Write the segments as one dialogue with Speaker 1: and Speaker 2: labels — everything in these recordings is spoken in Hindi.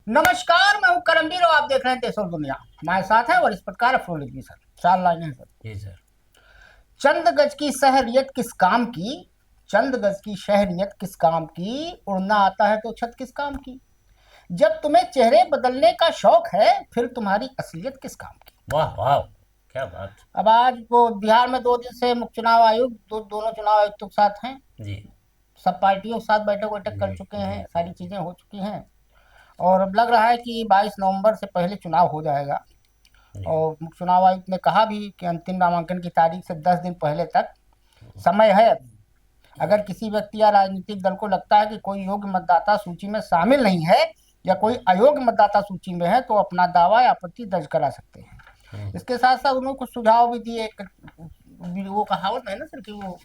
Speaker 1: नमस्कार, मैं हूँ करमबीर और आप देख रहे हैं देश और दुनिया। हमारे साथ है वरिष्ठ पत्रकार अफरोज सर। चार लाइनें हैं सर।
Speaker 2: जी सर।
Speaker 1: चंद गज की शहरियत किस काम की, चंद गज की शहरियत किस काम की, उड़ना आता है तो छत किस काम की। जब तुम्हें चेहरे बदलने का शौक है, फिर तुम्हारी असलियत किस काम की।
Speaker 2: वाह वाह, क्या बात।
Speaker 1: अब आज वो बिहार में 2 दिन से मुख्य चुनाव आयोग दोनों चुनाव आयुक्तों के साथ हैं।
Speaker 2: जी
Speaker 1: सब पार्टियों के साथ बैठक वैठक कर
Speaker 2: जी
Speaker 1: चुके
Speaker 2: जी
Speaker 1: हैं,
Speaker 2: जी
Speaker 1: सारी चीजें हो चुकी हैं। और अब लग रहा है कि 22 नवंबर से पहले चुनाव हो जाएगा।
Speaker 2: जी।
Speaker 1: और मुख्य चुनाव आयुक्त ने कहा भी कि अंतिम नामांकन की तारीख से 10 दिन पहले तक समय है। अगर किसी व्यक्ति या राजनीतिक दल को लगता है कि कोई योग्य मतदाता सूची में शामिल नहीं है या कोई अयोग्य मतदाता सूची में है, तो अपना दावा या आपत्ति दर्ज करा सकते हैं।
Speaker 2: हम्म,
Speaker 1: इसके साथ साथ उन्होंने कुछ सुझाव भी दिए। वो कहावत है ना सर कि वो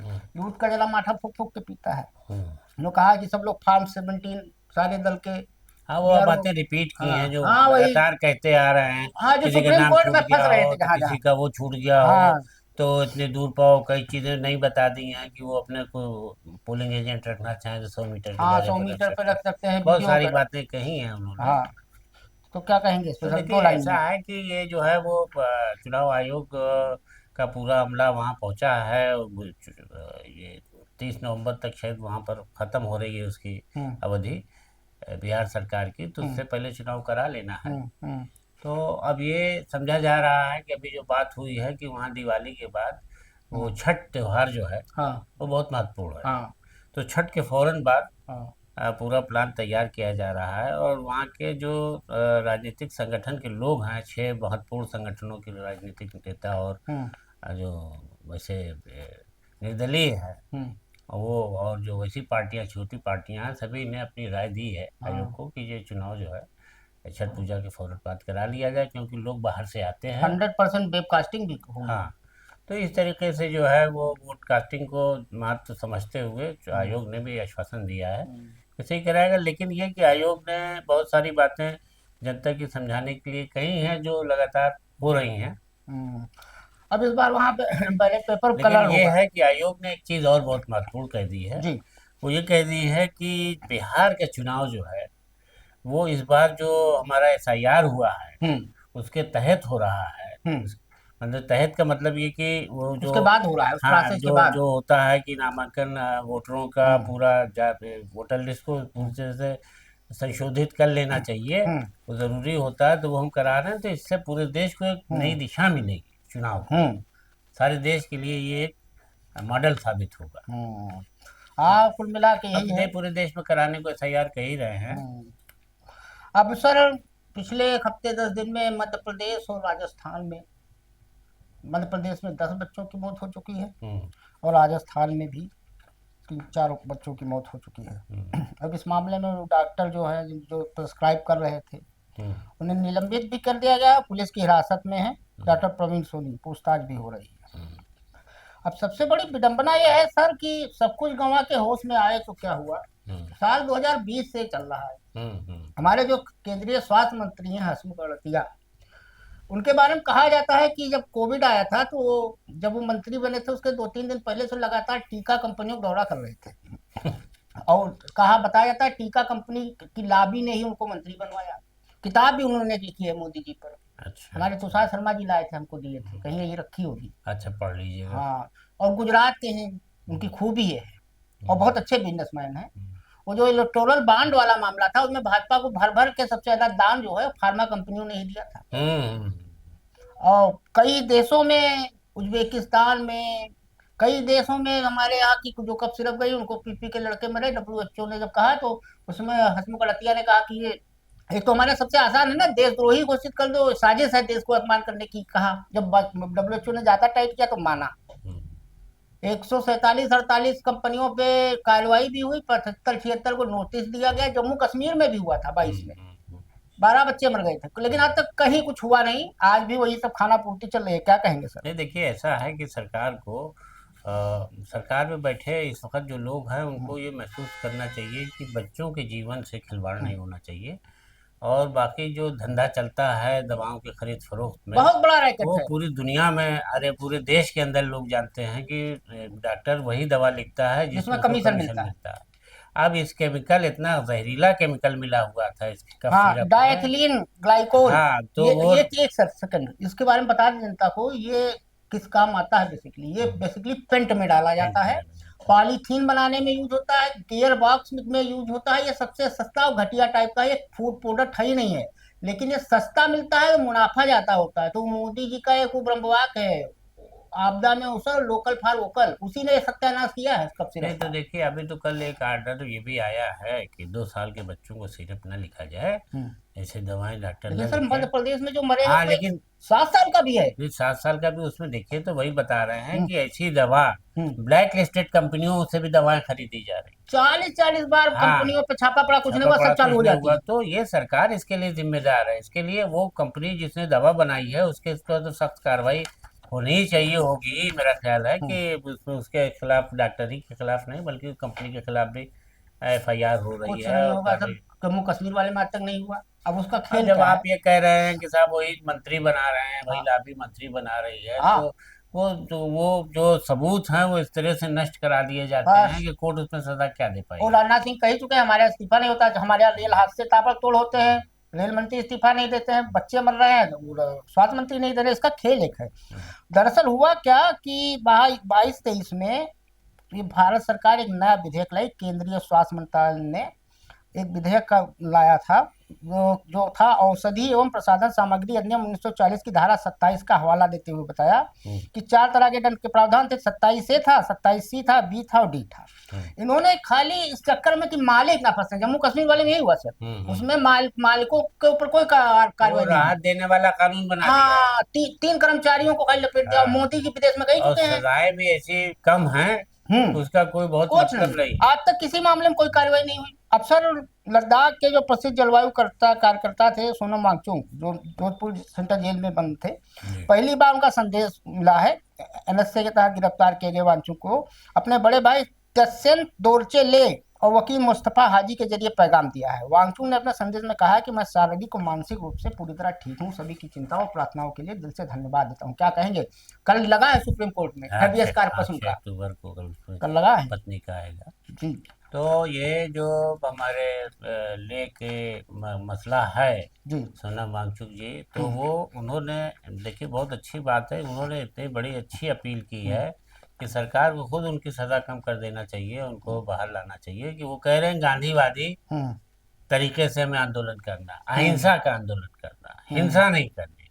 Speaker 2: हम्म,
Speaker 1: दूध का जला माठा फूक फूक के पीता है।
Speaker 2: हम्म।
Speaker 1: उन्होंने कहा कि सब लोग फार्म 17 सारे दल के
Speaker 2: हाँ, वो
Speaker 1: यार
Speaker 2: बातें रिपीट की हैं
Speaker 1: हाँ
Speaker 2: जो
Speaker 1: हाँ वही।
Speaker 2: लगातार कहते आ रहे हैं।
Speaker 1: हाँ, जो
Speaker 2: किसी का
Speaker 1: सुप्रीम
Speaker 2: नाम
Speaker 1: कोर्ट में
Speaker 2: छूट
Speaker 1: फंस
Speaker 2: गया
Speaker 1: रहे
Speaker 2: हो
Speaker 1: थे
Speaker 2: तो
Speaker 1: जहाँ
Speaker 2: किसी
Speaker 1: जहाँ।
Speaker 2: का वो छूट गया हो,
Speaker 1: हाँ
Speaker 2: तो इतने दूर पाओ कई चीजें नहीं बता दी हैं कि वो अपने को पोलिंग एजेंट रखना चाहें तो 100 मीटर के
Speaker 1: हाँ,
Speaker 2: दायरे
Speaker 1: 100
Speaker 2: पर रख
Speaker 1: मीटर पे
Speaker 2: सकते
Speaker 1: रख
Speaker 2: हैं।
Speaker 1: सकते हैं,
Speaker 2: बहुत
Speaker 1: वीडियो
Speaker 2: सारी
Speaker 1: पे रख।
Speaker 2: बातें कही हैं उन्होंने।
Speaker 1: हाँ, तो क्या कहेंगे इस पे
Speaker 2: तो
Speaker 1: सर,
Speaker 2: देखिए,
Speaker 1: 2 लाइन
Speaker 2: ऐसा
Speaker 1: में।
Speaker 2: है कि ये जो है वो चुनाव आयोग का पूरा अमला वहाँ पहुँचा है। ये 30 नवंबर तक शायद वहाँ पर ख़त्म हो रही है उसकी
Speaker 1: हम्म
Speaker 2: अवधि, बिहार सरकार की। तो
Speaker 1: हम्म
Speaker 2: उससे पहले चुनाव करा लेना है।
Speaker 1: हम्म।
Speaker 2: तो अब ये समझा जा रहा है कि अभी जो बात हुई है कि वहाँ दिवाली के बाद वो
Speaker 1: हम्म,
Speaker 2: छठ त्योहार जो है
Speaker 1: हाँ
Speaker 2: वो बहुत महत्वपूर्ण है।
Speaker 1: हाँ
Speaker 2: तो छठ के फौरन बाद
Speaker 1: हाँ।
Speaker 2: पूरा प्लान तैयार किया जा रहा है। और वहाँ के जो राजनीतिक संगठन के लोग हैं, 6 महत्वपूर्ण संगठनों के राजनीतिक नेता और
Speaker 1: हम्म
Speaker 2: जो वैसे निर्दलीय है
Speaker 1: हम्म
Speaker 2: वो, और जो वैसी पार्टियां, छोटी पार्टियां हैं, सभी ने अपनी राय दी है आयोग
Speaker 1: हाँ।
Speaker 2: को कि ये चुनाव जो है छठ पूजा के फौरन बाद करा लिया जाए, क्योंकि लोग बाहर से आते हैं।
Speaker 1: 100% वेबकास्टिंग भी होगी।
Speaker 2: हाँ, तो इस तरीके से जो है वो वोट कास्टिंग को महत्व समझते हुए जो
Speaker 1: हम्म
Speaker 2: आयोग ने भी आश्वासन दिया है
Speaker 1: हम्म
Speaker 2: कि सही कराएगा। लेकिन ये कि आयोग ने बहुत सारी बातें जनता की समझाने के लिए कही हैं जो लगातार हो रही हैं।
Speaker 1: हम्म। अब इस बार वहाँ पे बैलेट पेपर
Speaker 2: लेकिन
Speaker 1: कलर
Speaker 2: ये
Speaker 1: होगा।
Speaker 2: है कि आयोग ने एक चीज़ और बहुत महत्वपूर्ण कह दी है।
Speaker 1: जी।
Speaker 2: वो ये कह दी है कि बिहार का चुनाव जो है वो इस बार जो हमारा एसआईआर हुआ है
Speaker 1: हम्म
Speaker 2: उसके तहत हो रहा है।
Speaker 1: हम्म।
Speaker 2: मतलब तहत का मतलब ये कि वो जो,
Speaker 1: उसके बाद हो रहा है, उस
Speaker 2: हाँ,
Speaker 1: प्रोसेस के
Speaker 2: जो
Speaker 1: बाद।
Speaker 2: जो होता है कि नामांकन वोटरों का
Speaker 1: हम्म
Speaker 2: पूरा वोटर लिस्ट को पूरी
Speaker 1: हम्म
Speaker 2: तरह से संशोधित कर लेना चाहिए।
Speaker 1: हम्म
Speaker 2: वो ज़रूरी होता है, तो वो हम करा रहे हैं। तो इससे पूरे देश को एक नई
Speaker 1: हम्म
Speaker 2: दिशा मिलेगी चुनाव की।
Speaker 1: हम्म
Speaker 2: सारे देश के लिए ये एक मॉडल साबित होगा।
Speaker 1: हम्म। हाँ, कुल मिला के
Speaker 2: अब
Speaker 1: यही है।
Speaker 2: दे पूरे देश में कराने को एसआईआर कह ही रहे हैं।
Speaker 1: हम्म। अब सर, पिछले एक हफ्ते 10 दिन में मध्य प्रदेश और राजस्थान में, मध्य प्रदेश में 10 बच्चों की मौत हो चुकी है
Speaker 2: हम्म
Speaker 1: और राजस्थान में भी 3-4 बच्चों की मौत हो चुकी है।
Speaker 2: हम्म
Speaker 1: अब इस मामले में डॉक्टर जो है, जो प्रिस्क्राइब कर रहे थे,
Speaker 2: हम्म
Speaker 1: उन्हें निलंबित भी कर दिया गया, पुलिस की हिरासत में है।
Speaker 2: हम्म
Speaker 1: डॉक्टर प्रवीण सोनी, पूछताछ भी हो रही है।
Speaker 2: हम्म
Speaker 1: अब सबसे बड़ी विडंबना यह है सर कि सब कुछ गंवा के होश में आए तो क्या हुआ।
Speaker 2: हम्म
Speaker 1: साल 2020 से चल रहा है।
Speaker 2: हम्म।
Speaker 1: हमारे जो केंद्रीय स्वास्थ्य मंत्री हैं हसमुख अढ़तिया, उनके बारे में कहा जाता है कि जब कोविड आया था तो जब वो मंत्री बने थे उसके 2-3 दिन पहले से लगातार टीका कंपनियों का दौरा कर रहे थे। और कहा, बताया जाता है टीका कंपनी की लॉबी ने ही उनको मंत्री बनवाया। किताब भी उन्होंने लिखी है मोदी जी पर।
Speaker 2: अच्छा
Speaker 1: हमारे
Speaker 2: अच्छा।
Speaker 1: तुषार शर्मा जी लाए थे, हमको दिए थे, कहीं ये रखी होगी।
Speaker 2: अच्छा, पढ़ लीजिएगा।
Speaker 1: हाँ, और गुजरात के हैं, उनकी
Speaker 2: हम्म
Speaker 1: खूबी है और
Speaker 2: हम्म
Speaker 1: बहुत अच्छे बिजनेसमैन हैं।
Speaker 2: हम्म
Speaker 1: वो जो इलेक्टोरल बांड वाला मामला था उसमें भाजपा को भर भर के सबसे ज्यादा दान जो है फार्मा कंपनियों ने ही दिया था।
Speaker 2: हम्म
Speaker 1: और कई देशों में, उज्बेकिस्तान में, कई देशों में हमारे यहाँ की जो कप सिरप गई उनको पी पी के लड़के मरे। डब्ल्यूएचओ ने जब कहा तो उसमें हसमुख अढ़तिया ने कहा कि ये एक तो हमारे सबसे आसान है ना, देशद्रोही घोषित कर दो, साजिश है देश को अपमान करने की। कहा जब डब्ल्यूएचओ ने ज्यादा टाइट किया तो माना।
Speaker 2: हम्म
Speaker 1: 147-48 कंपनियों पे कार्रवाई भी हुई, 75-76 को नोटिस दिया गया। जम्मू कश्मीर में भी हुआ था 22 में,
Speaker 2: हम्म, हम्म।
Speaker 1: 12 बच्चे मर गए थे, लेकिन आज तक कहीं कुछ हुआ नहीं। आज भी वही सब खाना पूर्ति चल रही है। क्या कहेंगे सर।
Speaker 2: नहीं, देखिए, ऐसा है कि सरकार को सरकार में बैठे इस वक्त जो लोग हैं
Speaker 1: हम्म
Speaker 2: उनको ये महसूस करना चाहिए कि बच्चों के जीवन से खिलवाड़
Speaker 1: हम्म।
Speaker 2: नहीं होना चाहिए। और बाकी जो धंधा चलता है दवाओं के खरीद फरोख्त में,
Speaker 1: बहुत बड़ा रैकेट
Speaker 2: वो
Speaker 1: है।
Speaker 2: पूरी दुनिया में, अरे पूरे देश के अंदर लोग जानते हैं कि डॉक्टर वही दवा लिखता है जिसमें
Speaker 1: जिसमें
Speaker 2: उसको
Speaker 1: कमीशन
Speaker 2: कमीशन
Speaker 1: मिलता है।
Speaker 2: मिलता है। अब इस केमिकल, इतना जहरीला केमिकल मिला हुआ था इस कफ
Speaker 1: हाँ,
Speaker 2: सिरप में।
Speaker 1: Diethylene glycol.
Speaker 2: हाँ तो
Speaker 1: ये
Speaker 2: वो
Speaker 1: ये एक सेकंड इसके बारे में बता दें जनता को, ये किस काम आता है बेसिकली। ये बेसिकली पेंट में डाला
Speaker 2: पेंट
Speaker 1: जाता
Speaker 2: में
Speaker 1: है,
Speaker 2: डाला जाता है।
Speaker 1: पॉलीथीन बनाने में यूज होता है, गियर बॉक्स में यूज होता है। ये सबसे सस्ता और घटिया टाइप का ये फूड प्रोडक्ट है ही नहीं है, लेकिन ये सस्ता मिलता है तो मुनाफा ज्यादा होता है। तो मोदी जी का एक ब्रह्मवाक्य है, आपदा में अवसर, लोकल फॉर वोकल, उसी ने सत्यानाश किया है कप
Speaker 2: नहीं
Speaker 1: सिरप
Speaker 2: तो
Speaker 1: का।
Speaker 2: देखिए, अभी तो कल एक आर्डर ये भी आया है कि 2 साल के बच्चों को सिरप न लिखा जाए,
Speaker 1: हम्म।
Speaker 2: ऐसे दवाएं डॉक्टर
Speaker 1: लेकिन
Speaker 2: न
Speaker 1: सर
Speaker 2: लिखे।
Speaker 1: मध्य प्रदेश में जो मरे हैं
Speaker 2: हाँ
Speaker 1: उसमें
Speaker 2: लेकिन
Speaker 1: 7 साल का भी है।
Speaker 2: ये 7 साल का भी उसमें देखिए तो वही बता रहे हैं
Speaker 1: हम्म।
Speaker 2: कि ऐसी दवा
Speaker 1: हम्म।
Speaker 2: ब्लैक लिस्टेड कंपनियों से भी दवाएं खरीदी जा रही।
Speaker 1: 40-40 बार
Speaker 2: हाँ,
Speaker 1: कंपनियों पे छापा पड़ा, कुछ नहीं
Speaker 2: छापा
Speaker 1: हुआ,
Speaker 2: पड़ा
Speaker 1: सब चालू
Speaker 2: कुछ
Speaker 1: हो
Speaker 2: नहीं
Speaker 1: जाती
Speaker 2: हुआ,
Speaker 1: है।
Speaker 2: तो ये सरकार इसके लिए जिम्मेदार है। इसके लिए वो कंपनी जिसने दवा बनाई है उसके, इस पर तो सख्त कार्रवाई होनी ही चाहिए, होगी। मेरा ख्याल है
Speaker 1: हम्म।
Speaker 2: कि उसमें उसके खिलाफ, डॉक्टर ही के खिलाफ नहीं बल्कि कंपनी के खिलाफ भी एफआईआर हो रही
Speaker 1: कुछ
Speaker 2: है
Speaker 1: नहीं
Speaker 2: और
Speaker 1: होगा सर,
Speaker 2: काफी।
Speaker 1: जम्मू कश्मीर वाले में आज तक नहीं हुआ। अब उसका
Speaker 2: अब
Speaker 1: खेल
Speaker 2: जब
Speaker 1: क्या
Speaker 2: आप
Speaker 1: है।
Speaker 2: ये कह रहे हैं कि साहब वही मंत्री बना रहे हैं, वही
Speaker 1: हाँ।
Speaker 2: लाबी मंत्री बना रही है,
Speaker 1: हाँ।
Speaker 2: तो वो जो सबूत हैं वो इस तरह से नष्ट करा दिए जाते हैं
Speaker 1: बस।
Speaker 2: कि कोर्ट उसमें सजा क्या दे
Speaker 1: और
Speaker 2: पाएगी।
Speaker 1: राजनाथ सिंह कह चुके हैं, हमारे यहाँ इस्तीफा नहीं होता, हमारे यहाँ रेल हादसे ताबड़तोड़ होते हैं, रेल मंत्री इस्तीफा नहीं देते हैं, बच्चे मर रहे हैं, और स्वास्थ्य मंत्री नहीं दे रहे। इसका खेल एक है। दरअसल हुआ क्या कि 22-23 में ये भारत सरकार एक नया विधेयक लाई, केंद्रीय स्वास्थ्य मंत्रालय ने एक विधेयक का लाया था, जो था औषधि एवं प्रसाधन सामग्री अधिनियम 1940 की धारा 27 का हवाला देते हुए बताया
Speaker 2: हम्म।
Speaker 1: कि 4 तरह के दंड के प्रावधान थे। 27A था, 27C था, बी था और डी था।
Speaker 2: हम्म।
Speaker 1: इन्होंने खाली इस चक्कर में कि मालिक ना फंसे, जम्मू कश्मीर वाले में यही हुआ सर,
Speaker 2: हम्म।
Speaker 1: उसमें मालिकों के ऊपर कोई
Speaker 2: वो
Speaker 1: कार्रवाई नहीं हुई।
Speaker 2: राहत देने वाला कानून बना दिया है।
Speaker 1: हाँ, 3 कर्मचारियों को खाली लपेट दिया, और
Speaker 2: हाँ,
Speaker 1: मोदी जी विदेश में कह
Speaker 2: और
Speaker 1: चुके हैं।
Speaker 2: सजाएं भी ऐसी कम हैं,
Speaker 1: हम्म।
Speaker 2: उसका कोई बहुत
Speaker 1: कुछ नहीं,
Speaker 2: मतलब नहीं।
Speaker 1: आज तक किसी मामले में कोई कार्रवाई नहीं हुई। अफसर लद्दाख के जो प्रसिद्ध जलवायु कार्यकर्ता थे सोनम वांगचुक, जो जोधपुर सेंट्रल जेल में बंद थे,
Speaker 2: जी।
Speaker 1: पहली बार उनका संदेश मिला है। एनएसए के तहत गिरफ्तार किए गए वांगचुक को अपने बड़े भाई तस्यन दोरचे ले और वकील मुस्तफा हाजी के जरिए पैगाम दिया है। वांगचुक ने अपने संदेश में कहा है कि मैं शारीरिक और मानसिक रूप से पूरी तरह ठीक हूँ, सभी की चिंताओं और प्रार्थनाओं के लिए दिल से धन्यवाद देता हूँ। क्या कहेंगे, कल लगा है सुप्रीम कोर्ट में
Speaker 2: हाँ,
Speaker 1: हैबियस
Speaker 2: हाँ,
Speaker 1: कॉर्पस
Speaker 2: 6
Speaker 1: उनका,
Speaker 2: अक्टूबर को कल उसमें
Speaker 1: कल लगा है
Speaker 2: पत्नी का आएगा।
Speaker 1: जी।
Speaker 2: तो ये जो हमारे ले के मसला है
Speaker 1: जी।
Speaker 2: सोनम वांगचुक जी, तो
Speaker 1: हम्म।
Speaker 2: वो उन्होंने, देखिए बहुत अच्छी बात है, उन्होंने इतनी बड़ी अच्छी अपील की है कि सरकार को खुद उनकी सज़ा कम कर देना चाहिए, उनको बाहर लाना चाहिए। कि वो कह रहे हैं गांधीवादी
Speaker 1: हम्म।
Speaker 2: तरीके से हमें आंदोलन करना,
Speaker 1: हम्म।
Speaker 2: अहिंसा का आंदोलन करना,
Speaker 1: हम्म।
Speaker 2: हिंसा नहीं करनी।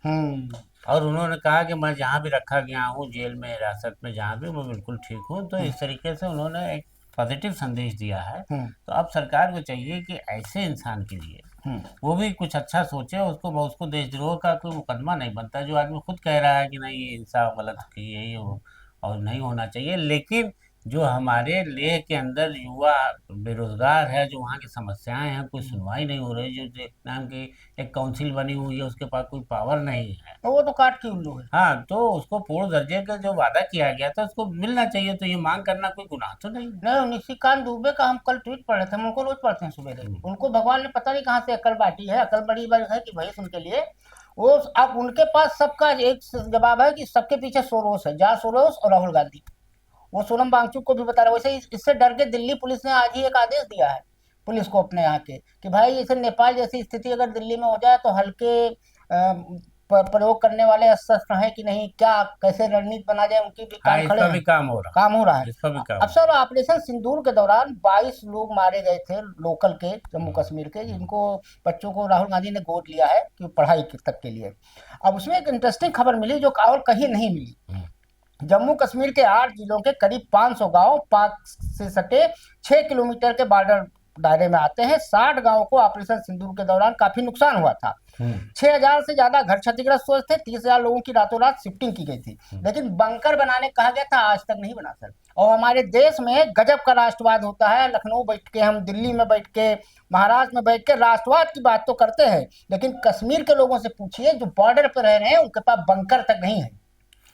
Speaker 1: हम्म।
Speaker 2: और उन्होंने कहा कि मैं जहाँ भी रखा गया हूँ, जेल में, हिरासत में, जहाँ भी, मैं बिल्कुल ठीक हूँ। तो इस तरीके से उन्होंने एक पॉजिटिव संदेश दिया है।
Speaker 1: हम्म।
Speaker 2: तो अब सरकार को चाहिए कि ऐसे इंसान के लिए
Speaker 1: हम्म।
Speaker 2: वो भी कुछ अच्छा सोचे। उसको देशद्रोह का कोई मुकदमा नहीं बनता। जो आदमी खुद कह रहा है कि नहीं ये हिंसा गलत की है, ये हो और नहीं होना चाहिए, लेकिन जो हमारे लेह के अंदर युवा बेरोजगार है, जो वहाँ की समस्याएं हैं, कोई सुनवाई नहीं हो रही। जो नाम की एक काउंसिल बनी हुई है, उसके पास कोई पावर नहीं है।
Speaker 1: तो वो तो काट के उल्लू है।
Speaker 2: हाँ, तो उसको पूर्ण दर्जे का जो वादा किया गया था उसको मिलना चाहिए। तो ये मांग करना कोई गुनाह तो नहीं है।
Speaker 1: नहीं, निशिकांत दुबे का हम कल ट्वीट पढ़ रहे थे, हम उनको रोज पढ़ते हैं सवेरे।
Speaker 2: हम्म।
Speaker 1: उनको भगवान ने पता नहीं कहाँ से अकल बांटी है, अकल बड़ी बात है कि भैंस उनके लिए। वो अब उनके पास सबका एक जवाब है कि सबके पीछे सोरोस है, जॉर्ज सोरोस और राहुल गांधी। वो सोनम वांगचुक को भी बता रहा है। वैसे इससे डर के दिल्ली पुलिस ने आज ही एक आदेश दिया है पुलिस को अपने यहाँ के, कि भाई जैसे नेपाल जैसी स्थिति अगर दिल्ली में हो जाए तो हल्के प्रयोग करने वाले अस्त्र हैं कि नहीं, क्या कैसे रणनीति बना जाए, उनकी भी
Speaker 2: हाँ,
Speaker 1: कान
Speaker 2: इस
Speaker 1: खड़े
Speaker 2: पर
Speaker 1: हैं।
Speaker 2: भी काम हो रहा
Speaker 1: काम हो रहा है।
Speaker 2: है, इस पर भी काम
Speaker 1: अब
Speaker 2: हो
Speaker 1: सर ऑपरेशन सिंदूर के दौरान 22 लोग मारे गए थे, लोकल के, जम्मू
Speaker 2: रहा है।
Speaker 1: कश्मीर के, जिनको बच्चों को राहुल गांधी ने गोद लिया है कि पढ़ाई तक के लिए। अब उसमें एक इंटरेस्टिंग खबर मिली जो और कहीं नहीं मिली। जम्मू कश्मीर के 8 जिलों के करीब 500 गांव पाक से सटे 6 किलोमीटर के बॉर्डर दायरे में आते हैं। 60 गांवों को ऑपरेशन सिंदूर के दौरान काफी नुकसान हुआ था। 6,000 से ज्यादा घर क्षतिग्रस्त हुए थे। 30,000 लोगों की रातों रात शिफ्टिंग की गई थी, लेकिन बंकर बनाने कहा गया था, आज तक नहीं बना सर। और हमारे देश में गजब का राष्ट्रवाद होता है। लखनऊ बैठ के, हम दिल्ली में बैठ के, महाराष्ट्र में बैठ के राष्ट्रवाद की बात तो करते हैं, लेकिन कश्मीर के लोगों से पूछिए जो बॉर्डर पर रह रहे हैं, उनके पास बंकर तक नहीं है,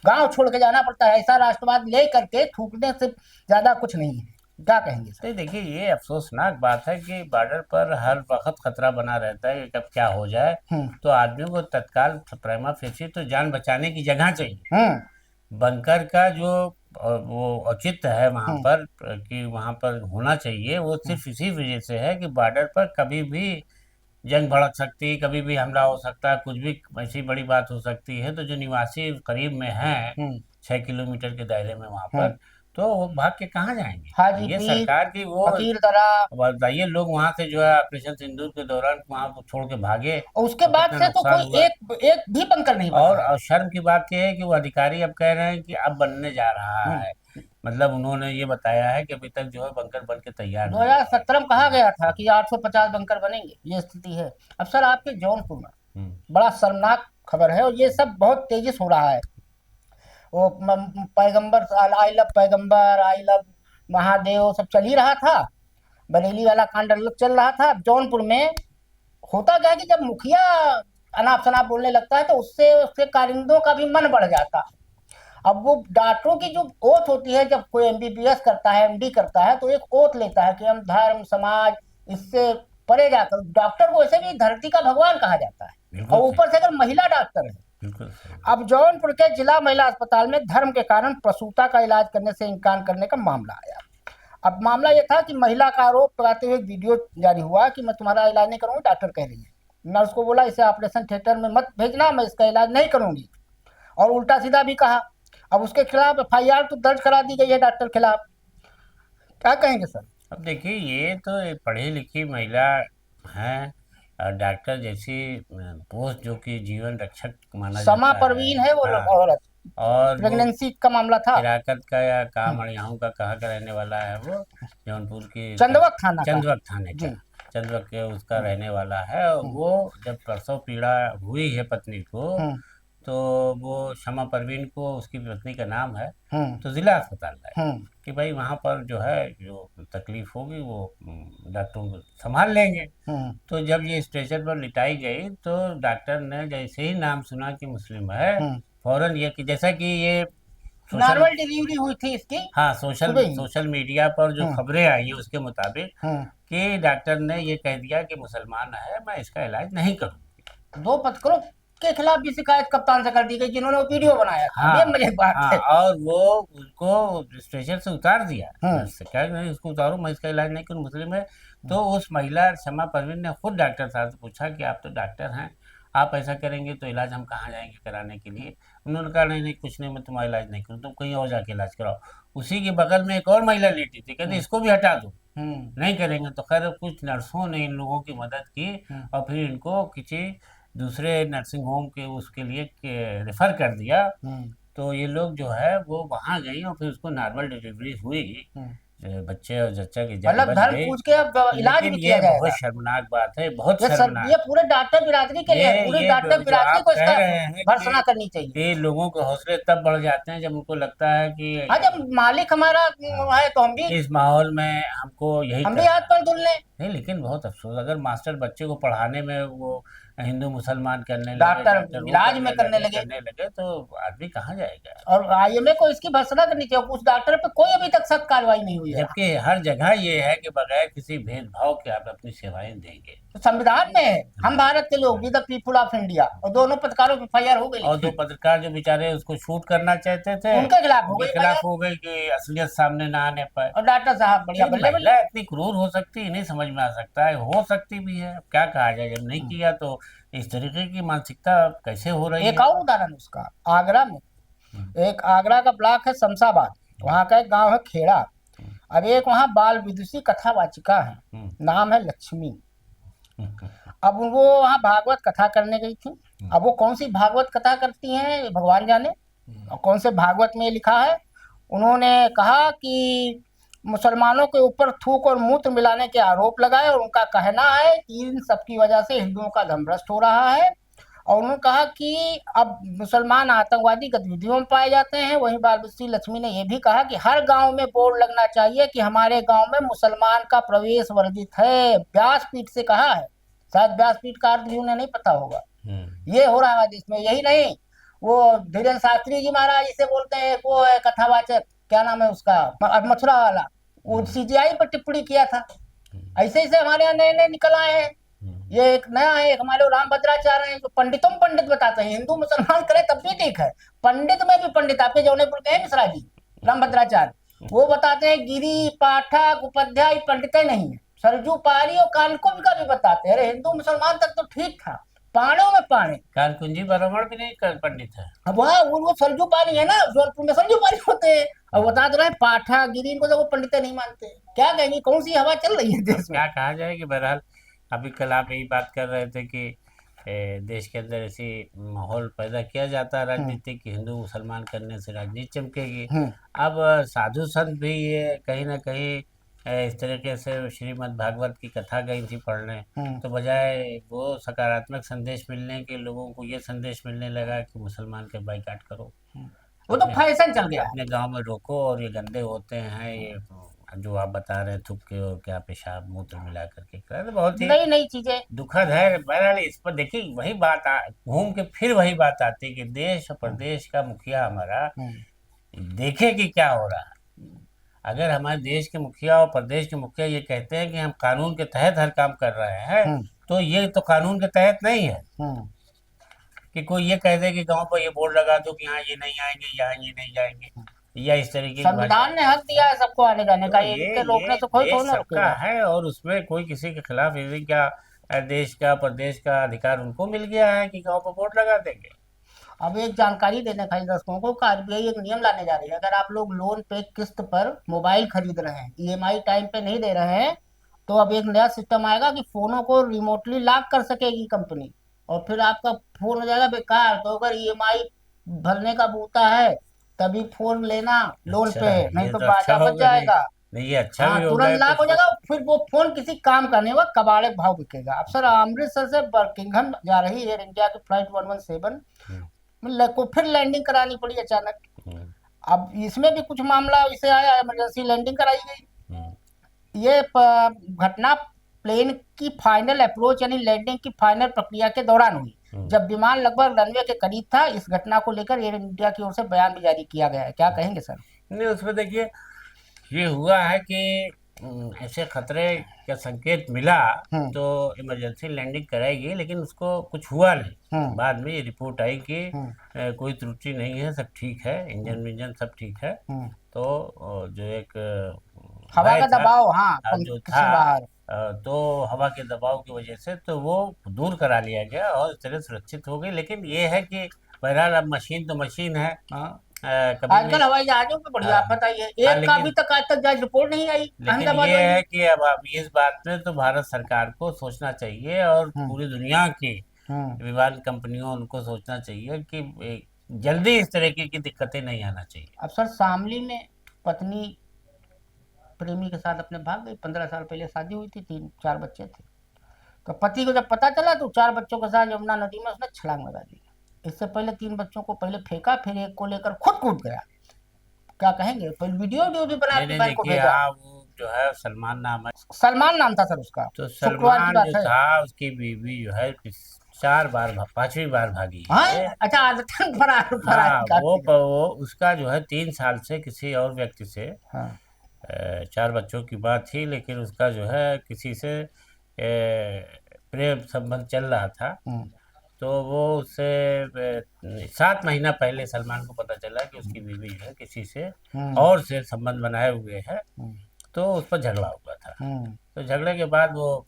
Speaker 1: गांव छोड़ के जाना पड़ता है। ऐसा राष्ट्रवाद ले करके थूकने से ज्यादा कुछ नहीं है। क्या कहेंगे सर।
Speaker 2: तो देखिए, ये अफसोसनाक बात है कि बॉर्डर पर हर वक्त खतरा बना रहता है कि कब क्या हो जाए। तो आदमी को तत्काल प्रेमा फेसी तो जान बचाने की जगह चाहिए। बंकर का जो वो औचित्य है वहाँ
Speaker 1: हम्म।
Speaker 2: पर कि वहाँ पर होना चाहिए, वो
Speaker 1: हम्म।
Speaker 2: सिर्फ इसी वजह से है कि बॉर्डर पर कभी भी जंग भड़क सकती है, कभी भी हमला हो सकता है, कुछ भी ऐसी बड़ी बात हो सकती है। तो जो निवासी करीब में हैं
Speaker 1: हम्म।
Speaker 2: 6 किलोमीटर के दायरे में वहाँ पर,
Speaker 1: हम्म।
Speaker 2: तो वो भाग के कहाँ जाएंगे? ये
Speaker 1: हाजीपीर,
Speaker 2: सरकार की वो
Speaker 1: फकीर दरा,
Speaker 2: बताइए, लोग वहां से जो है ऑपरेशन सिंदूर के दौरान वहां को छोड़ के भागे
Speaker 1: और उसके
Speaker 2: और
Speaker 1: बाद
Speaker 2: कितना
Speaker 1: से तो
Speaker 2: नुकसान
Speaker 1: कोई
Speaker 2: हुआ।
Speaker 1: एक एक भी बंकर नहीं बना है।
Speaker 2: और शर्म की बात यह है कि वो अधिकारी अब कह रहे हैं कि अब बनने जा रहा
Speaker 1: हम्म।
Speaker 2: है। मतलब उन्होंने ये बताया है कि अभी तक जो है बंकर बन के तैयार नहीं हुआ है।
Speaker 1: 2017 में कहा गया था कि 850 बंकर बनेंगे, ये स्थिति है। अब सर आपके जौनपुर में
Speaker 2: हम्म।
Speaker 1: बड़ा शर्मनाक खबर है, और ये सब बहुत तेजी से हो रहा है। वो पैगंबर, आई लव पैगंबर, आई लव महादेव, सब चल ही रहा था। बरेली वाला कांड अलग चल रहा था। जौनपुर में होता क्या है कि जब मुखिया अनाप शनाप बोलने लगता है तो उससे उसके कारिंदों का भी मन बढ़ जाता है। अब वो डॉक्टरों की जो ओथ होती है, जब कोई एमबीबीएस करता है, एमडी करता है, तो एक ओथ लेता है कि हम धर्म समाज इससे परे जाकर, डॉक्टर को वैसे भी धरती का भगवान कहा जाता है,
Speaker 2: बिल्कुल
Speaker 1: और
Speaker 2: सही।
Speaker 1: ऊपर से अगर महिला डॉक्टर है।
Speaker 2: बिल्कुल सही।
Speaker 1: अब जौनपुर के जिला महिला अस्पताल में धर्म के कारण प्रसूता का इलाज करने से इनकार करने का मामला आया। अब मामला यह था कि महिला का आरोप लगाते हुए एक वीडियो जारी हुआ कि मैं तुम्हारा इलाज नहीं करूंगी, डॉक्टर कह रही है। नर्स को बोला इसे ऑपरेशन थिएटर में मत भेजना, मैं इसका इलाज नहीं करूंगी, और उल्टा सीधा भी कहा। अब उसके खिलाफ एफआईआर तो दर्ज करा दी गई है डॉक्टर खिलाफ। क्या कहेंगे सर?
Speaker 2: अब देखिए, ये तो एक पढ़ी लिखी महिला हैं, डॉक्टर जैसी पोस्ट जो कि जीवन रक्षक माना
Speaker 1: समा
Speaker 2: जाता है।
Speaker 1: परवीन है वो
Speaker 2: हाँ।
Speaker 1: औरत,
Speaker 2: और वो
Speaker 1: प्रेगनेंसी का मामला था।
Speaker 2: हिराकत का या काम
Speaker 1: हम्म।
Speaker 2: अड़ियाहू का कहाँ का रहने वाला है वो? जौनपुर की
Speaker 1: चंदवक थाना का।
Speaker 2: चंदवक थाने
Speaker 1: जी।
Speaker 2: का, चंदवक के उसका
Speaker 1: हम्म।
Speaker 2: रहने वाला है। और
Speaker 1: हम्म।
Speaker 2: वो जब प्रसव पीड़ा हुई है पत्नी को,
Speaker 1: हम्म।
Speaker 2: तो वो शमा परवीन को, उसकी पत्नी का नाम है,
Speaker 1: हम्म।
Speaker 2: तो जिला अस्पताल लाए
Speaker 1: हम्म।
Speaker 2: कि भाई वहाँ पर जो है जो तकलीफ होगी वो डॉक्टरों को संभाल लेंगे।
Speaker 1: हम्म।
Speaker 2: तो जब ये स्ट्रेचर पर लिटाई गई तो डॉक्टर ने जैसे ही नाम सुना कि मुस्लिम है,
Speaker 1: हम्म।
Speaker 2: फौरन ये कि जैसा कि ये सोशल,
Speaker 1: नॉर्मल डिलीवरी हुई थी इसकी
Speaker 2: हाँ, सोशल
Speaker 1: सुबह ही।
Speaker 2: सोशल मीडिया पर जो
Speaker 1: हम्म।
Speaker 2: खबरें आई हैं उसके मुताबिक
Speaker 1: हम्म।
Speaker 2: कि डॉक्टर ने ये कह दिया कि मुसलमान है, मैं इसका इलाज नहीं करूँगी।
Speaker 1: दो पत्रकारों के खिलाफ भी शिकायत कप्तान से कर दी गई जिन्होंने वो वीडियो बनाया था। ये
Speaker 2: हाँ।
Speaker 1: मुझे बात
Speaker 2: हाँ,
Speaker 1: है।
Speaker 2: और वो उसको स्टेशन से उतार दिया।
Speaker 1: हम्म।
Speaker 2: नर्स से क्या, नहीं उसको उतारो, मैं इसका इलाज नहीं करूँ, मुस्लिम है। तो उस महिला शमा परवीन ने खुद डॉक्टर साहब से पूछा कि आप तो डॉक्टर हैं, आप ऐसा करेंगे तो इलाज हम कहाँ जाएंगे कराने के लिए? उन्होंने कहा नहीं नहीं कुछ नहीं, मैं तुम्हारा इलाज नहीं करूँ, तुम कहीं और जाके इलाज कराओ। उसी के बगल में एक और महिला लेटी थी, कहती इसको भी हटा दो,
Speaker 1: हम्म।
Speaker 2: नहीं करेंगे। तो खैर कुछ नर्सों ने इन लोगों की मदद की
Speaker 1: हम्म।
Speaker 2: और फिर इनको किसी दूसरे नर्सिंग होम के उसके लिए रेफर कर दिया।
Speaker 1: हम्म।
Speaker 2: तो ये लोग जो है वो वहाँ गई और फिर उसको नॉर्मल डिलीवरी हुई।
Speaker 1: हम्म।
Speaker 2: बच्चे और जच्चा की जान
Speaker 1: मतलब
Speaker 2: बच
Speaker 1: धर्म
Speaker 2: गई।
Speaker 1: पूछ के अब इलाज
Speaker 2: लेकिन
Speaker 1: भी
Speaker 2: ये
Speaker 1: किया
Speaker 2: बहुत
Speaker 1: जाएगा।
Speaker 2: शर्मनाक बात है, बहुत
Speaker 1: ये सब,
Speaker 2: शर्मनाक।
Speaker 1: ये पूरे डॉक्टर बिरादरी के लिए है, पूरी
Speaker 2: ये
Speaker 1: डॉक्टर
Speaker 2: जो
Speaker 1: बिरादरी
Speaker 2: आप
Speaker 1: को
Speaker 2: कह
Speaker 1: इसका
Speaker 2: रहे हैं
Speaker 1: भर्त्सना करनी चाहिए।
Speaker 2: कि लोगों के हौसले तब बढ़ जाते हैं जब उनको लगता है कि
Speaker 1: हाँ, जब मालिक हमारा
Speaker 2: हाँ,
Speaker 1: है तो
Speaker 2: इस माहौल में हमको यही
Speaker 1: हम भी
Speaker 2: करना
Speaker 1: हाथ
Speaker 2: है।
Speaker 1: पर धुल लें।
Speaker 2: नहीं, लेकिन बहुत अफसोस, अगर मास्टर बच्चे को पढ़ाने में वो हिंदू मुसलमान करने लगे,
Speaker 1: डॉक्टर
Speaker 2: डॉक्टर वो
Speaker 1: इलाज में करने लगे,
Speaker 2: करने लगे तो आदमी कहाँ जाएगा?
Speaker 1: और आईएमए को इसकी भर्त्सना करनी चाहिए। उस डॉक्टर पे कोई अभी तक सख्त कार्रवाई नहीं हुई है।
Speaker 2: जबकि हर जगह ये है कि बगैर किसी भेदभाव के आप अपनी सेवाएं देंगे।
Speaker 1: तो संविधान में है, हम भारत के लोग, we the people of India, और दोनों पत्रकारों की एफआईआर हो गई
Speaker 2: और दो
Speaker 1: लिखी।
Speaker 2: पत्रकार जो बेचारे उसको शूट करना चाहते थे,
Speaker 1: उनके खिलाफ हो
Speaker 2: उनके
Speaker 1: गई
Speaker 2: खिलाफ
Speaker 1: एफआईआर।
Speaker 2: हो गई कि असलियत सामने ना आने पाए।
Speaker 1: और डॉक्टर साहब बढ़िया
Speaker 2: ये
Speaker 1: बल्ले बल्ले।
Speaker 2: महिला इतनी क्रूर हो सकती है, नहीं समझ में आ सकता है, हो सकती भी है, अब क्या कहा जाए, जब नहीं किया तो इस तरीके की मानसिकता कैसे हो रही
Speaker 1: एक
Speaker 2: है?
Speaker 1: और उदाहरण उसका, आगरा में,
Speaker 2: हम्म।
Speaker 1: एक आगरा का ब्लॉक है शमशाबाद, वहाँ का एक गांव है खेड़ा। अब एक वहाँ बाल विदुषी कथावाचिका है,
Speaker 2: हम्म।
Speaker 1: नाम है लक्ष्मी।
Speaker 2: हम्म।
Speaker 1: अब वो वहाँ भागवत कथा करने गई थी। अब वो कौन सी भागवत कथा करती हैं ये भगवान जाने, और कौन से भागवत में लिखा है। उन्होंने कहा कि मुसलमानों के ऊपर थूक और मूत्र मिलाने के आरोप लगाए, और उनका कहना है कि इन सबकी वजह से हिंदुओं का धर्म भ्रष्ट हो रहा है। और उन्होंने कहा कि अब मुसलमान आतंकवादी गतिविधियों में पाए जाते हैं। वहीं बालश्री लक्ष्मी ने यह भी कहा कि हर गांव में बोर्ड लगना चाहिए कि हमारे गांव में मुसलमान का प्रवेश वर्जित है। व्यासपीठ से कहा है, शायद व्यासपीठ का अर्थ भी उन्हें नहीं पता होगा। ये हो रहा है देश में। यही नहीं, वो धीरेन्द्र शास्त्री जी महाराज इसे बोलते हैं, वो है कथावाचक, क्या नाम है उसका, मथुरा वाला, वो सीजीआई पर टिप्पणी किया था। ऐसे ऐसे हमारे यहाँ नए नए निकल आए हैं। ये एक नया है, एक हमारे राम भद्राचार्य हैं जो पंडितों में पंडित बताते हैं। हिंदू मुसलमान करे तब भी ठीक है, पंडित में भी पंडित। आपके जौनपुर के हैं मिश्रा जी, रामभद्राचार्य, वो बताते हैं गिरी पाठक उपाध्याय पंडित नहीं है, सरजू पारी और कानकुंज का भी बताते हैं। अरे हिंदू मुसलमान तक तो ठीक था, पाणियों में पाणी।
Speaker 2: कालकुंजी ब्राह्मण भी नहीं पंडित है।
Speaker 1: अब वहाँ वो सरजू पानी है ना, जौनपुर में सरजू पानी होते हैं। अब बता तो रहे हैं, पाठा गिरी इनको तो वो पंडित नहीं मानते। क्या कहेंगे, कौन सी हवा चल रही है
Speaker 2: अब
Speaker 1: देश में?
Speaker 2: क्या कहा जाए कि बहरहाल अभी कल आप यही बात कर रहे थे कि देश के अंदर ऐसी माहौल पैदा किया जाता है
Speaker 1: हम्म।
Speaker 2: राजनीति कि हिंदू मुसलमान करने से राजनीति चमकेगी।
Speaker 1: हम्म।
Speaker 2: अब साधु संत भी ये कहीं ना कहीं इस तरीके से श्रीमद् भागवत की कथा गई थी पढ़ने,
Speaker 1: हम्म।
Speaker 2: तो बजाय वो सकारात्मक संदेश मिलने के लोगों को ये संदेश मिलने लगा कि मुसलमान के बाइकाट करो,
Speaker 1: वो तो
Speaker 2: अपने
Speaker 1: फैशन चल गया है।
Speaker 2: अपने गांव में रोको, और ये गंदे होते हैं ये जो आप बता रहे हैं थुक्के और क्या पेशाब मूत्र मिला करके करा, तो बहुत ही
Speaker 1: नई नई चीजें।
Speaker 2: दुखद है। बहरहाल इस पर देखिए वही बात घूम के फिर वही बात आती है कि देश और प्रदेश का मुखिया हमारा
Speaker 1: हम्म।
Speaker 2: देखे कि क्या हो रहा है। अगर हमारे देश के मुखिया और प्रदेश के मुखिया ये कहते हैं कि हम कानून के तहत हर काम कर रहे हैं,
Speaker 1: हम्म।
Speaker 2: तो ये तो कानून के तहत नहीं है
Speaker 1: हम्म।
Speaker 2: कि कोई ये कह दे कि गांव पर ये बोर्ड लगा दो कि यहाँ ये नहीं आएंगे, यहाँ ये नहीं जाएंगे, या इस तरीके की भाषा।
Speaker 1: संविधान ने हक दिया है सबको आने जाने का,
Speaker 2: तो
Speaker 1: ये
Speaker 2: ये
Speaker 1: इनके रोकने
Speaker 2: ये
Speaker 1: से कोई
Speaker 2: देश
Speaker 1: थोड़ी ना
Speaker 2: सबका
Speaker 1: रोकेगा।
Speaker 2: है, और उसमें कोई किसी के खिलाफ यदि क्या देश का प्रदेश का अधिकार उनको मिल गया है कि गांव पर वोट लगा देंगे।
Speaker 1: अब एक जानकारी देने खाली दर्शकों को, आरबीआई एक नियम लाने जा रही है। अगर आप लोग लोन पे किस्त पर मोबाइल खरीद रहे हैं, ईएमआई टाइम पे नहीं दे रहे हैं, तो अब एक नया सिस्टम आएगा कि फोनों को रिमोटली लॉक कर सकेगी कंपनी, और फिर आपका फोन हो जाएगा बेकार। तो अगर ईएमआई भरने का बूता है तभी फोन लेना लोन
Speaker 2: अच्छा,
Speaker 1: पे, नहीं
Speaker 2: ये
Speaker 1: तो
Speaker 2: तो अच्छा
Speaker 1: बाजा
Speaker 2: हो
Speaker 1: बच
Speaker 2: गया। नहीं,
Speaker 1: जाएगा।
Speaker 2: नहीं, ये अच्छा
Speaker 1: हाँ,
Speaker 2: भी हो गया
Speaker 1: तुरंत लॉक
Speaker 2: कुछ
Speaker 1: हो
Speaker 2: कुछ।
Speaker 1: जाएगा, फिर वो फोन किसी काम का नहीं होगा, कबाड़े के भाव बिकेगा। अब सर, अमृतसर से बर्किंघम जा रही एयर इंडिया की फ्लाइट 117
Speaker 2: हम्म।
Speaker 1: को फिर लैंडिंग करानी पड़ी अचानक।
Speaker 2: हम्म।
Speaker 1: अब इसमें भी कुछ मामला इसे आया, इमरजेंसी लैंडिंग कराई गई।
Speaker 2: हम्म।
Speaker 1: ये घटना प्लेन की फाइनल अप्रोच यानी लैंडिंग की फाइनल प्रक्रिया के दौरान हुई,
Speaker 2: हम्म।
Speaker 1: जब विमान लगभग रनवे के करीब था। इस घटना को लेकर एयर इंडिया की ओर से बयान भी जारी किया गया है। क्या कहेंगे सर?
Speaker 2: नहीं, उसमें देखिए ये हुआ है कि ऐसे खतरे का संकेत मिला
Speaker 1: हम्म।
Speaker 2: तो इमरजेंसी लैंडिंग कराएगी, लेकिन उसको कुछ हुआ नहीं।
Speaker 1: हम्म।
Speaker 2: बाद में ये रिपोर्ट आई कि
Speaker 1: हम्म।
Speaker 2: कोई त्रुटि नहीं है, सब ठीक है,
Speaker 1: हम्म।
Speaker 2: इंजन विंजन सब ठीक है।
Speaker 1: हम्म।
Speaker 2: तो जो एक
Speaker 1: हवा
Speaker 2: भय
Speaker 1: का
Speaker 2: था,
Speaker 1: दबाव, हाँ,
Speaker 2: जो
Speaker 1: किसी
Speaker 2: था,
Speaker 1: बाहर।
Speaker 2: तो हवा के दबाव की वजह से तो वो दूर करा लिया गया और इस तरह सुरक्षित हो गई। लेकिन ये है कि बहरहाल अब मशीन तो मशीन है।
Speaker 1: हाँ,
Speaker 2: कभी भी।
Speaker 1: आजकल हवाई जहाजों पे बढ़िया। आप
Speaker 2: हाँ।
Speaker 1: बताइए,
Speaker 2: हाँ,
Speaker 1: एक का
Speaker 2: लेकिन
Speaker 1: अभी तक आज तक जांच रिपोर्ट नहीं आई
Speaker 2: लेकिन
Speaker 1: अहमदाबाद
Speaker 2: ये
Speaker 1: वाली।
Speaker 2: है कि अब इस बात में तो भारत सरकार को सोचना चाहिए, और
Speaker 1: हम्म।
Speaker 2: पूरी दुनिया की
Speaker 1: हम्म।
Speaker 2: विमान कंपनियों उनको सोचना चाहिए कि जल्दी इस तरीके की दिक्कतें नहीं आना चाहिए।
Speaker 1: अब सर, शामली में पत्नी प्रेमी के साथ अपने भाग गई। 15 साल पहले शादी हुई थी, 3-4 बच्चे थे। तो पति को जब पता चला तो 4 बच्चों के साथ यमुना नदी में उसने छलांग लगा दी। इससे पहले 3 बच्चों को पहले फेंका, फिर एक को लेकर खुद कूद गया। क्या कहेंगे? फिर वीडियो वीडियो भी बना
Speaker 2: नहीं,
Speaker 1: अपनी
Speaker 2: नहीं,
Speaker 1: बहन को
Speaker 2: देखिए,
Speaker 1: भेजा।
Speaker 2: हाँ, वो जो है सलमान नाम है।
Speaker 1: सलमान नाम था सर उसका।
Speaker 2: तो
Speaker 1: शुक्रवार की
Speaker 2: सलमान
Speaker 1: बात
Speaker 2: जो
Speaker 1: है।
Speaker 2: था उसकी बीवी जो है 4 बार 5वीं बार भागी
Speaker 1: हाँ,
Speaker 2: है।
Speaker 1: अच्छा, आदतन फरार फरार
Speaker 2: हाँ,
Speaker 1: काफी है।
Speaker 2: वो उसका जो है 3 साल से किसी और व्यक्ति से
Speaker 1: हाँ।
Speaker 2: 4 बच्चों की बात थी, लेकिन उसका जो है किसी से प्रेम संबंध चल रहा था।
Speaker 1: हम्म।
Speaker 2: तो वो उससे 7 महीना पहले सलमान को पता चला कि उसकी बीवी जो है किसी से
Speaker 1: हम्म।
Speaker 2: और से संबंध बनाए हुए है।
Speaker 1: हम्म।
Speaker 2: तो उस पर झगड़ा हुआ था।
Speaker 1: हम्म।
Speaker 2: तो झगड़े के बाद वो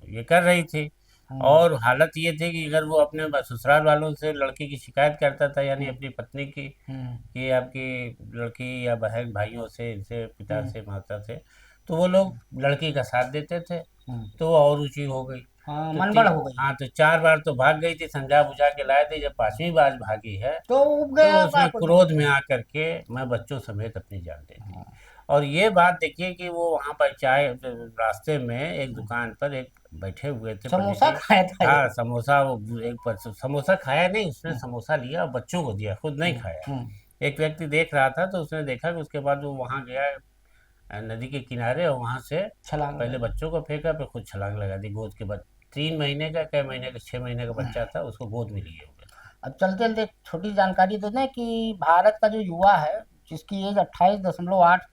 Speaker 2: ये कर रही थी,
Speaker 1: हम्म।
Speaker 2: और हालत ये थी कि अगर वो अपने ससुराल वालों से लड़की की शिकायत करता था, यानी अपनी पत्नी की,
Speaker 1: हम्म।
Speaker 2: कि आपकी लड़की या बहन भाइयों से, इनसे, पिता
Speaker 1: हम्म।
Speaker 2: से, माता से, तो वो लोग लड़की का साथ देते थे।
Speaker 1: हम्म।
Speaker 2: तो वो और ऊंची हो गई।
Speaker 1: हाँ,
Speaker 2: तो
Speaker 1: मनबड़ हो गई।
Speaker 2: हाँ, तो 4 बार तो भाग गई थी, समझा बुझा के लाए थे। जब 5वीं बार भागी है
Speaker 1: तो उब
Speaker 2: तो
Speaker 1: गया
Speaker 2: उसने
Speaker 1: कुछ।
Speaker 2: क्रोध में आकर के मैं बच्चों समेत अपनी जान दे दी। और ये बात देखिए कि वो वहाँ पर चाय रास्ते में एक दुकान पर एक बैठे हुए थे पंडित
Speaker 1: समोसा
Speaker 2: जी।
Speaker 1: खाया था ये।
Speaker 2: हाँ, समोसा, वो समोसा खाया नहीं, उसने समोसा लिया और बच्चों को दिया, खुद नहीं खाया।
Speaker 1: हम्म।
Speaker 2: एक व्यक्ति देख रहा था, तो उसने देखा कि उसके बाद वो वहाँ गया नदी के किनारे, और वहाँ से
Speaker 1: छलांग
Speaker 2: पहले
Speaker 1: लगा।
Speaker 2: बच्चों को फेंका, फिर खुद छलांग लगा दी गोद के बाद। 3 महीने का, कई महीने का, 6 महीने का बच्चा था, उसको गोद में लिए हुए था।
Speaker 1: अब चलते चलते एक छोटी जानकारी दे दें कि भारत का जो युवा है, जिसकी एज 28.8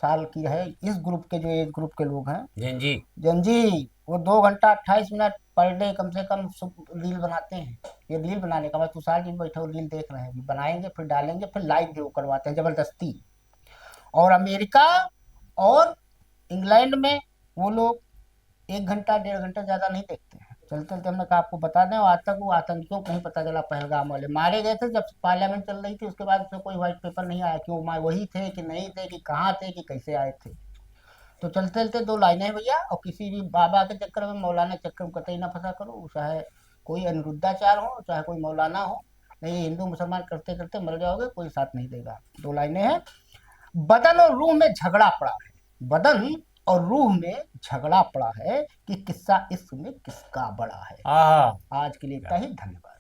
Speaker 1: साल की है, इस ग्रुप के जो एज ग्रुप के लोग हैं,
Speaker 2: जैन जी।
Speaker 1: जंजी, वो 2 घंटा 28 मिनट पर डे कम से कम रील बनाते हैं। ये रील बनाने का बाद तुषार जी बैठे रील देख रहे हैं, अभी बनाएंगे फिर डालेंगे, फिर लाइव भी वो करवाते हैं जबरदस्ती। और अमेरिका और इंग्लैंड में वो लोग 1 घंटा 1.5 घंटा ज्यादा नहीं देखते हैं। चलते चलते हमने कहा आपको बता दें, और आज तक वो आतंकियों को नहीं पता चला पहलगाम वाले मारे गए थे। जब पार्लियामेंट चल रही थी उसके बाद से कोई व्हाइट पेपर नहीं आया कि वो वही थे कि नहीं थे, कि कहाँ थे, कि कैसे आए थे। तो चलते चलते 2 लाइनें हैं भैया, और किसी भी बाबा के चक्कर में, मौलाना के चक्कर में कतई ना फंसा करो, चाहे कोई अनिरुद्धाचार हो, चाहे कोई मौलाना हो। नहीं, ये हिंदू मुसलमान करते करते मर जाओगे, कोई साथ नहीं देगा। 2 लाइनें हैं। बदन और रूह में झगड़ा पड़ा है, बदन और रूह में झगड़ा पड़ा है, कि किस्सा इश्क में किसका बड़ा है।
Speaker 2: हाँ।
Speaker 1: आज के लिए इतना ही, धन्यवाद।